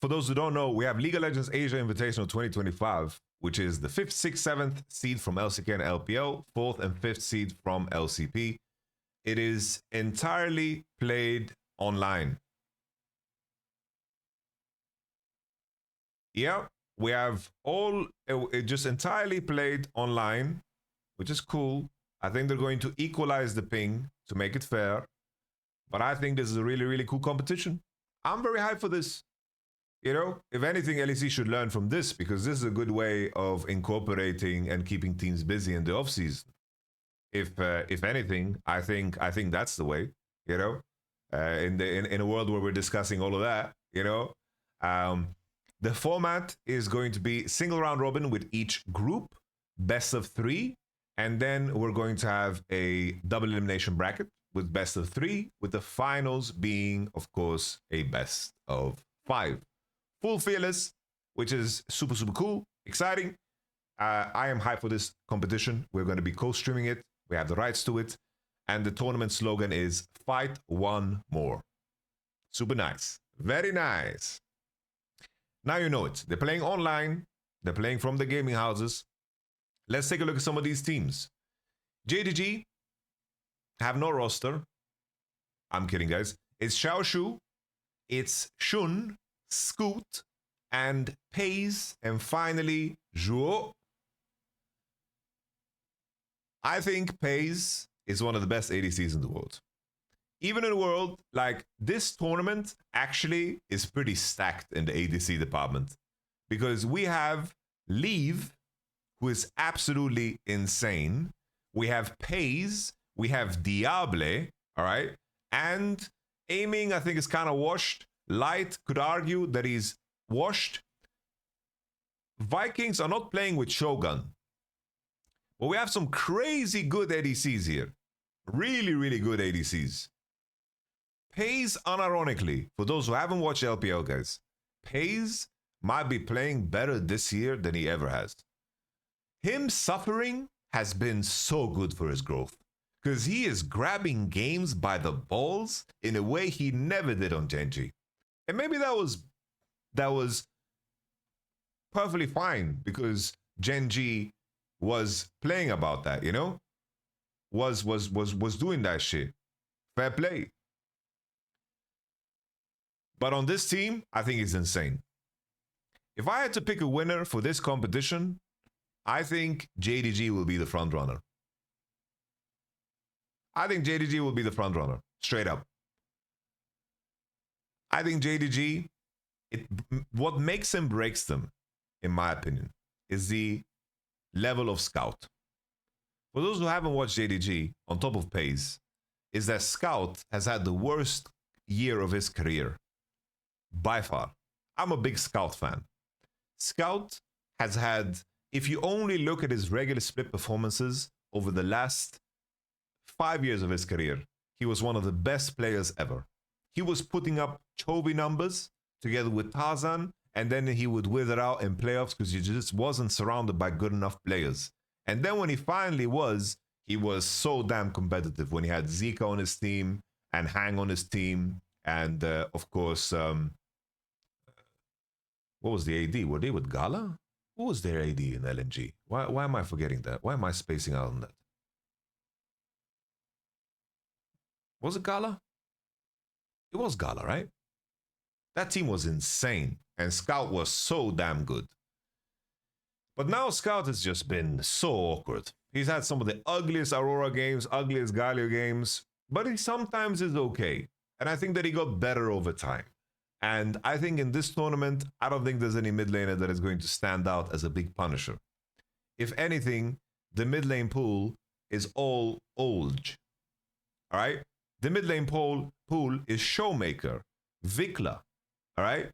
for those who don't know, we have League of Legends Asia Invitational 2025, which is the 5th, 6th, 7th seed from LCK and LPL, 4th and 5th seed from LCP. It is entirely played online. Yeah, we have all it just entirely played online, which is cool. I think they're going to equalize the ping to make it fair. But I think this is a really, really cool competition. I'm very hyped for this. You know, if anything, LEC should learn from this, because this is a good way of incorporating and keeping teams busy in the offseason. If anything, I think that's the way. You know, in a world where we're discussing all of that, you know, the format is going to be single round robin with each group, best of 3, and then we're going to have a double elimination bracket with best of 3, with the finals being, of course, a best of 5. Full fearless, which is super, super cool, exciting. I am hyped for this competition. We're going to be co-streaming it. We have the rights to it. And the tournament slogan is Fight One More. Super nice. Very nice. Now you know it. They're playing online. They're playing from the gaming houses. Let's take a look at some of these teams. JDG have no roster. I'm kidding, guys. It's Xiaoshu. It's Shun, Scoot, and Pays, and finally Zhuo. I think Pays is one of the best ADCs in the world. Even in the world, like, this tournament actually is pretty stacked in the ADC department, because we have Leave, who is absolutely insane. We have Pays, we have Diable, all right? And aiming, I think, is kind of washed. Light could argue that he's washed. Vikings are not playing with Shogun. But we have some crazy good ADCs here. Really, really good ADCs. Pays, unironically, for those who haven't watched LPL, guys, Pays might be playing better this year than he ever has. Him suffering has been so good for his growth, because he is grabbing games by the balls in a way he never did on Genji. And maybe that was perfectly fine, because Genji was playing about that, you know? Was doing that shit. Fair play. But on this team, I think it's insane. If I had to pick a winner for this competition, I think JDG will be the front runner. I think JDG will be the front runner, straight up. I think JDG, what makes him breaks them, in my opinion, is the level of Scout. For those who haven't watched JDG, on top of Pays, is that Scout has had the worst year of his career. By far. I'm a big Scout fan. Scout has had, if you only look at his regular split performances over the last 5 years of his career, he was one of the best players ever. He was putting up Chovy numbers together with Tarzan, and then he would wither out in playoffs because he just wasn't surrounded by good enough players. And then when he finally was, he was so damn competitive when he had Zika on his team and Hang on his team. And of course, what was the AD? Were they with Gala? Who was their AD in LNG? Why am I forgetting that? Why am I spacing out on that? Was it Gala? It was Gala, right? That team was insane. And Scout was so damn good. But now Scout has just been so awkward. He's had some of the ugliest Aurora games, ugliest Galio games, but he sometimes is okay. And I think that he got better over time. And I think in this tournament, I don't think there's any mid laner that is going to stand out as a big punisher. If anything, the mid lane pool is all old. All right? The mid lane pool is Showmaker, Vikla. All right?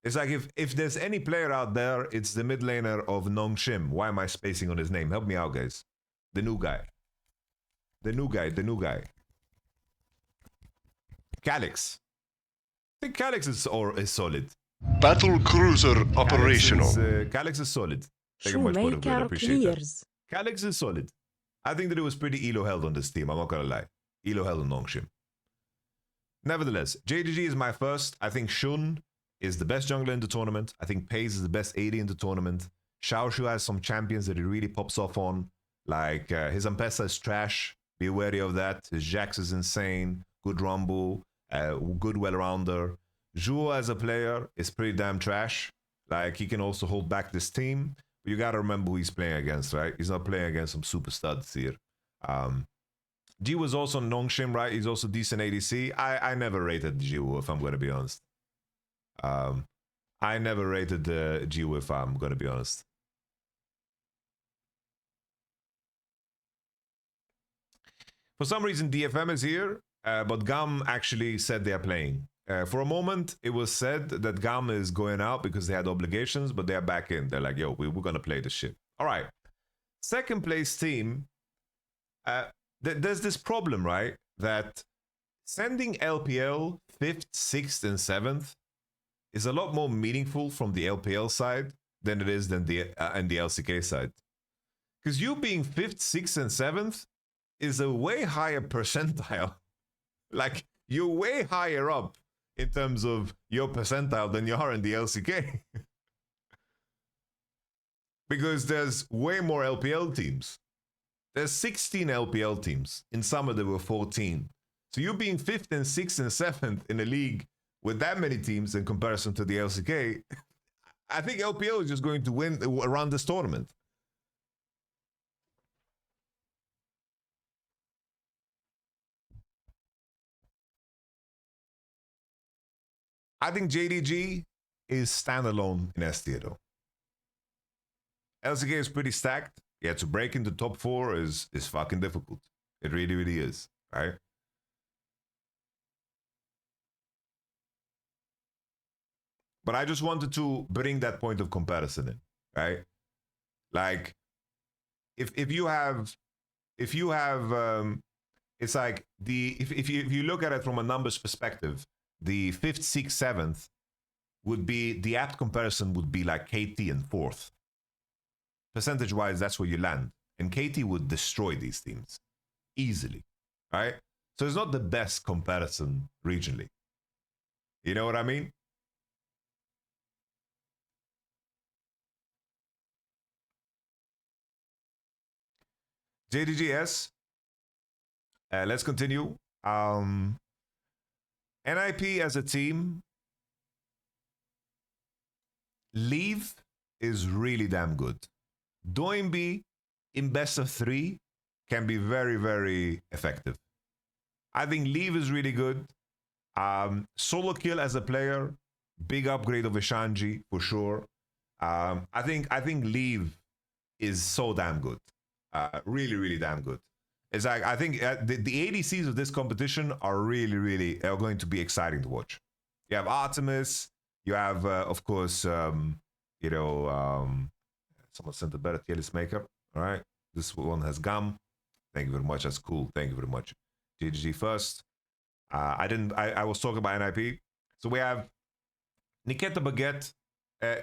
It's like if there's any player out there, it's the mid laner of Nongshim. Why am I spacing on his name? Help me out, guys. The new guy. The new guy. Calyx. I think Calyx is solid. Battle cruiser operational. Calyx is solid. Shoemaker clears. Calyx is solid. I think that it was pretty elo held on this team. I'm not gonna lie. Elo held on Nongshim. Nevertheless, JDG is my first. I think Shun is the best jungler in the tournament. I think Paze is the best AD in the tournament. Xiaoshu has some champions that he really pops off on. Like his Ampesa is trash. Be wary of that. His Jax is insane. Good Rumble. Good well-rounder. Zhuo as a player is pretty damn trash. Like he can also hold back this team. But you gotta remember who he's playing against, right? He's not playing against some super studs here. G was also Nongshim, right? He's also decent ADC. I never rated Jiwoo, if I'm gonna be honest. I never rated Jiwoo, if I'm gonna be honest. For some reason, DFM is here, but GAM actually said they are playing. For a moment, it was said that GAM is going out because they had obligations, but they're back in. They're like, yo, we're going to play this shit. All right. Second place team, there's this problem, right? That sending LPL 5th, 6th, and 7th is a lot more meaningful from the LPL side than it is than the LCK side. Because you being 5th, 6th, and 7th is a way higher percentile. Like, you're way higher up in terms of your percentile than you are in the LCK. Because there's way more LPL teams. There's 16 LPL teams. In summer, there were 14. So you being 5th and 6th and 7th in a league with that many teams in comparison to the LCK, I think LPL is just going to win around this tournament. I think JDG is standalone in S tier though. LCK is pretty stacked. Yeah, to break into top 4 is fucking difficult. It really, really is, right? But I just wanted to bring that point of comparison in, right? Like, if you have, it's like if you look at it from a numbers perspective, the 5th, 6th, 7th would be, the apt comparison would be like KT in 4th. Percentage-wise, that's where you land. And KT would destroy these teams easily, right? So it's not the best comparison regionally. You know what I mean? JDGS. Let's continue. NIP as a team, Leave is really damn good. Doinby in best of 3 can be very, very effective. I think Leave is really good. Solo kill as a player, big upgrade of Ishanji for sure. I think Leave is so damn good. Really, really damn good. It's like, I think the ADCs of this competition are really, really going to be exciting to watch. You have Artemis. You have, of course, someone sent a better tier list maker. All right. This one has GAM. Thank you very much. That's cool. Thank you very much. GG first. I was talking about NIP. So we have Niketa Baguette,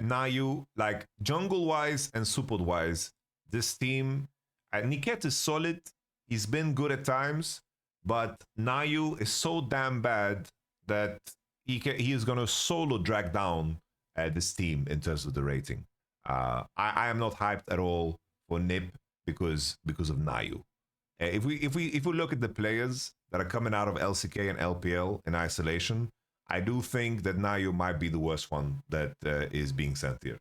Nayu, like jungle-wise and support-wise, this team, Niketa is solid. He's been good at times, but Nayu is so damn bad that he is going to solo drag down this team in terms of the rating. I am not hyped at all for Nip because of Nayu. If we look at the players that are coming out of LCK and LPL in isolation, I do think that Nayu might be the worst one that is being sent here.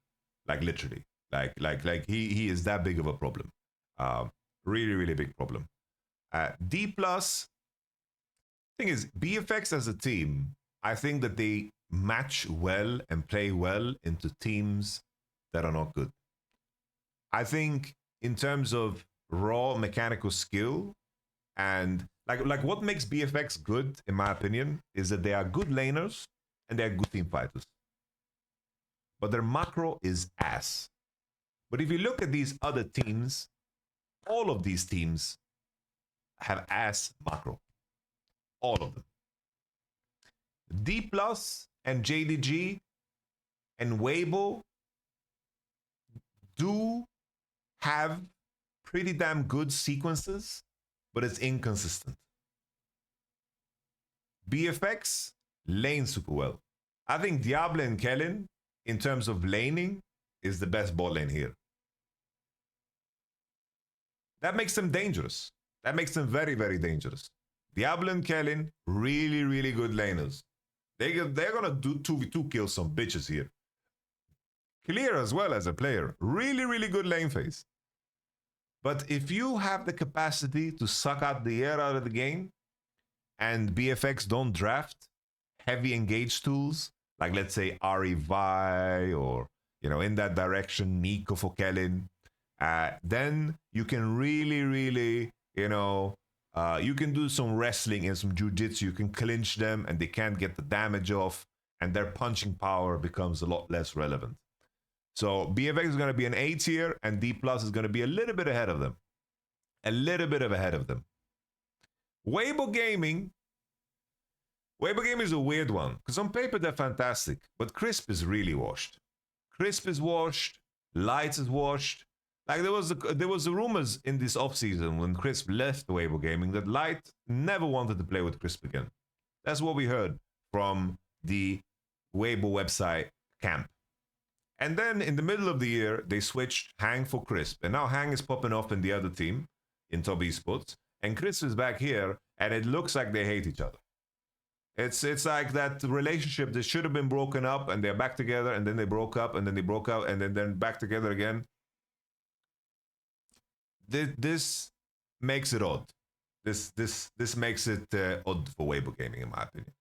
Like literally, like he is that big of a problem. Really, really big problem. DPLUS, thing is, BFX as a team, I think that they match well and play well into teams that are not good. I think in terms of raw mechanical skill and like what makes BFX good, in my opinion, is that they are good laners and they are good team fighters. But their macro is ass. But if you look at these other teams, all of these teams have ass macro. All of them. DPLUS and JDG and Weibo do have pretty damn good sequences, but it's inconsistent. BFX lane super well. I think Diablo and Kellen, in terms of laning, is the best bot lane here. That makes them dangerous. That makes them very, very dangerous. Diablo and Kellen, really, really good laners. They're gonna do 2v2 kill some bitches here. Clear as well as a player. Really, really good lane phase. But if you have the capacity to suck out the air out of the game, and BFX don't draft heavy engage tools, like let's say Ari Vi or, you know, in that direction, Nico for Kellen, then you can really, really, you know, you can do some wrestling and some jiu-jitsu. You can clinch them and they can't get the damage off, and their punching power becomes a lot less relevant. So BFX is going to be an A tier, and DPLUS is going to be a little bit ahead of them. A little bit ahead of them. Weibo Gaming is a weird one, because on paper they're fantastic, but Crisp is really washed. Crisp is washed, Lights is washed. Like there was rumors in this offseason when Crisp left Weibo Gaming that Light never wanted to play with Crisp again. That's what we heard from the Weibo website camp. And then in the middle of the year, they switched Hang for Crisp. And now Hang is popping off in the other team, in Top Esports. And Crisp is back here, and it looks like they hate each other. It's like that relationship that should have been broken up, and they're back together, and then they broke up, and then they broke up, and then they're back together again. This makes it odd. This makes it odd for Weibo Gaming, in my opinion.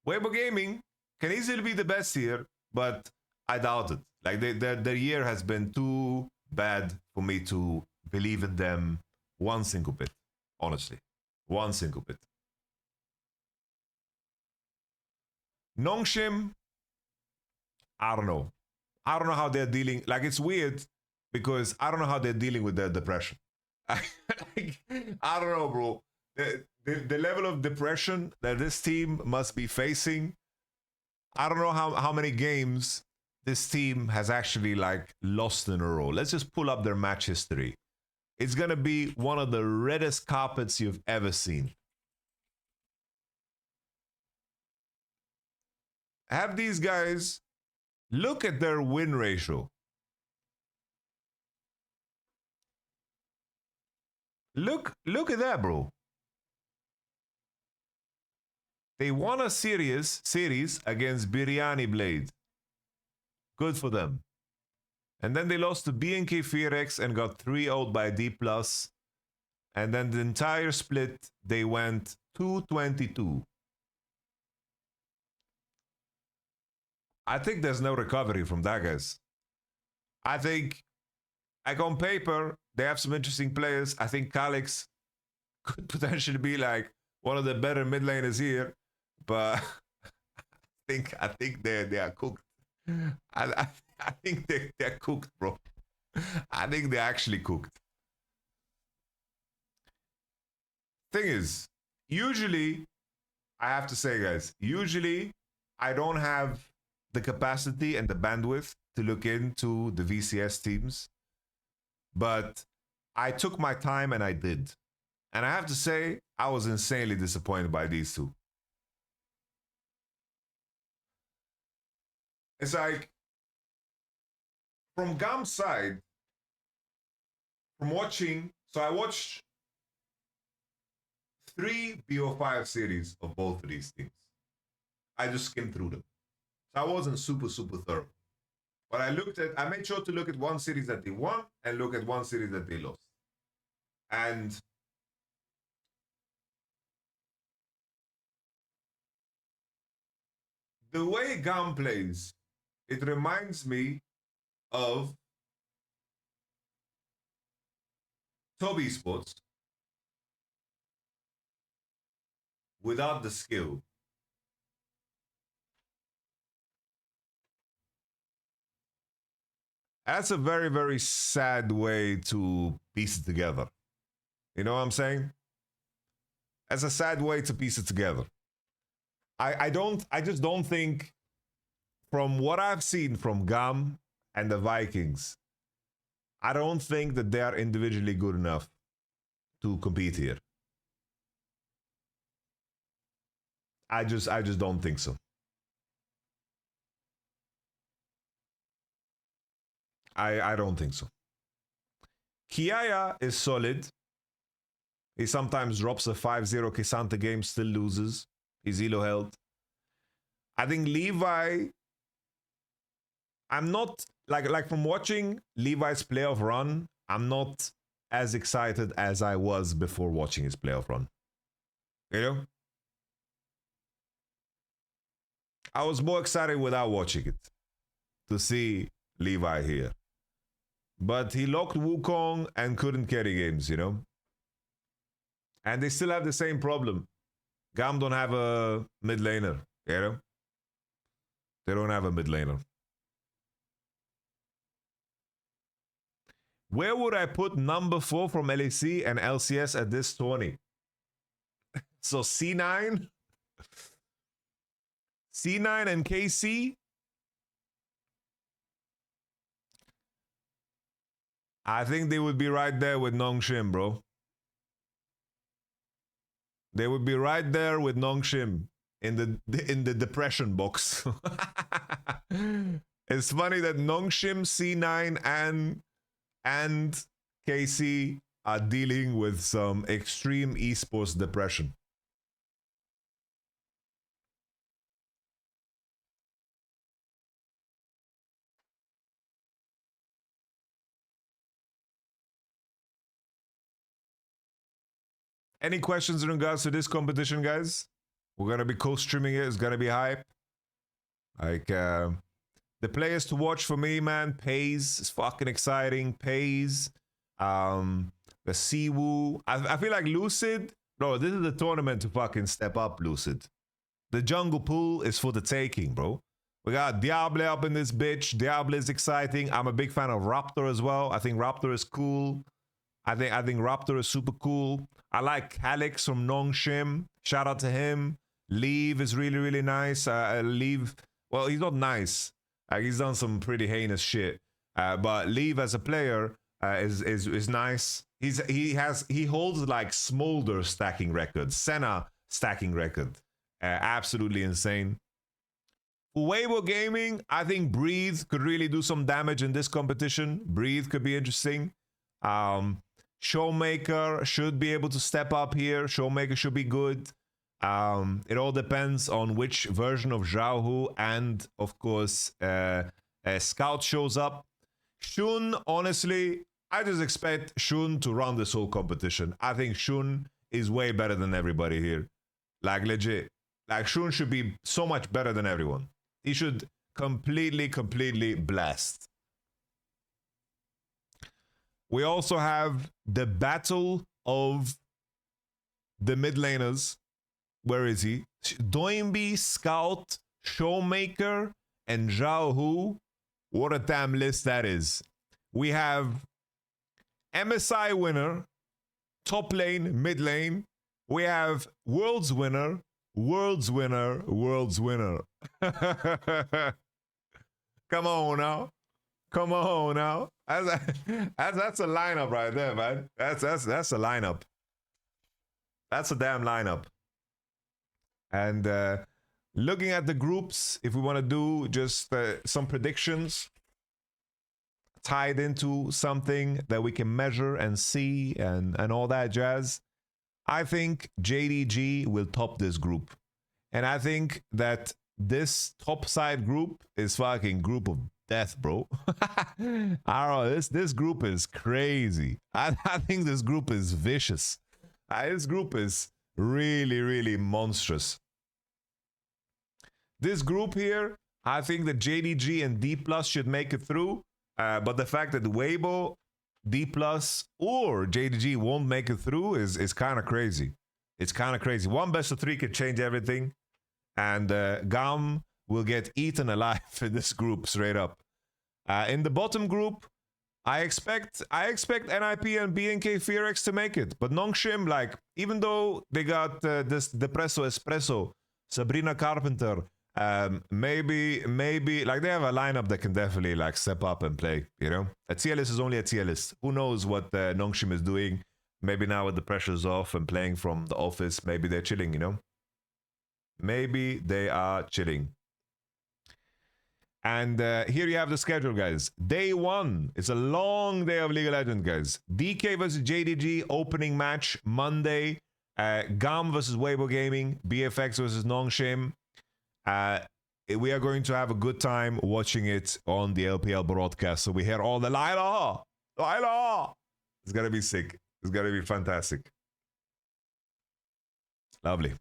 Weibo Gaming can easily be the best here, but I doubt it. Like their year has been too bad for me to believe in them one single bit. Honestly, one single bit. Nongshim, I don't know. I don't know how they're dealing. Like, it's weird because I don't know how they're dealing with their depression. I don't know, bro. The level of depression that this team must be facing. I don't know how many games this team has actually like lost in a row. Let's just pull up their match history. It's gonna be one of the reddest carpets you've ever seen. Have these guys look at their win ratio. Look at that, bro. They won a series against Biryani Blade. Good for them. And then they lost to BNK Fearex and got 3-0 by DPLUS. And then the entire split, they went 2-22. I think there's no recovery from that, guys. I think, like on paper, they have some interesting players. I think Calix could potentially be like one of the better mid laners here, but I think they are cooked. I think they're cooked, bro. I think they're actually cooked. Thing is, usually, I have to say, guys, usually I don't have the capacity and the bandwidth to look into the VCS teams, but I took my time and I did. And I have to say, I was insanely disappointed by these two. It's like, from Gam's side, from watching, so I watched 3 BO5 series of both of these teams. I just skimmed through them. So I wasn't super thorough. But I made sure to look at one series that they won and look at one series that they lost. And the way Gam plays, it reminds me of Top Esports without the skill. That's a very, very sad way to piece it together. You know what I'm saying? That's a sad way to piece it together. I just don't think, from what I've seen from Gam and the Vikings, I don't think that they are individually good enough to compete here. I just don't think so. I don't think so. Kiaya is solid. He sometimes drops a 5-0 Kisanta game, still loses. He's elo held. I think Levi, I'm not, like from watching Levi's playoff run, I'm not as excited as I was before watching his playoff run. You know? I was more excited without watching it to see Levi here. But he locked Wukong and couldn't carry games, you know? And they still have the same problem. Gam don't have a mid laner, you know? They don't have a mid laner. Where would I put number 4 from LEC and LCS at this tourney? So C9? C9 and KC? I think they would be right there with Nongshim, bro. They would be right there with Nongshim in the depression box. It's funny that Nongshim, C9, and KC are dealing with some extreme esports depression. Any questions in regards to this competition, guys? We're gonna be co-streaming it. It's gonna be hype. Like the players to watch for me, man. Pays is fucking exciting. Pays. The Siwoo. I feel like Lucid. Bro, this is the tournament to fucking step up, Lucid. The jungle pool is for the taking, bro. We got Diable up in this bitch. Diable is exciting. I'm a big fan of Raptor as well. I think Raptor is cool. I think Raptor is super cool. I like Calix from Nongshim. Shout out to him. Leave is really, really nice. Leave, well, he's not nice. He's done some pretty heinous shit. But Leave as a player is nice. He holds like Smolder stacking records, Senna stacking record. Absolutely insane. For Weibo Gaming, I think Breathe could really do some damage in this competition. Breathe could be interesting. Showmaker should be able to step up here. Showmaker should be good. It all depends on which version of Xiaohu and, of course, Scout shows up. Shun, honestly, I just expect Shun to run this whole competition. I think Shun is way better than everybody here. Like, legit. Like, Shun should be so much better than everyone. He should completely blast. We also have the battle of the mid laners. Where is he? Doimbi, Scout, Showmaker, and Zhao Hu. What a damn list that is. We have MSI winner, top lane, mid lane. We have Worlds winner, Worlds winner, Worlds winner. Come on now. Come on now. That's a lineup right there, man. That's a lineup. That's a damn lineup. And looking at the groups, if we want to do just some predictions tied into something that we can measure and see and all that jazz, I think JDG will top this group. And I think that this top side group is fucking group of death, bro. I don't know, this group is crazy. I think this group is vicious. This group is really monstrous. This group here, I think that JDG and DPLUS should make it through. But the fact that Weibo, DPLUS, or JDG won't make it through is kind of crazy. It's kind of crazy. One best of 3 could change everything. And Gam will get eaten alive in this group, straight up. In the bottom group, I expect NIP and BNK Fearx to make it. But Nongshim, like, even though they got this Depresso Espresso, Sabrina Carpenter, maybe, like, they have a lineup that can definitely, like, step up and play, you know? A tier list is only a tier list. Who knows what Nongshim is doing? Maybe now with the pressure's off and playing from the office, maybe they're chilling, you know? Maybe they are chilling. And here you have the schedule, guys. Day 1. It's a long day of League of Legends, guys. DK versus JDG opening match Monday. GAM versus Weibo Gaming. BFX versus Nongshim. We are going to have a good time watching it on the LPL broadcast. So we hear all the Lila. It's going to be sick. It's going to be fantastic. Lovely.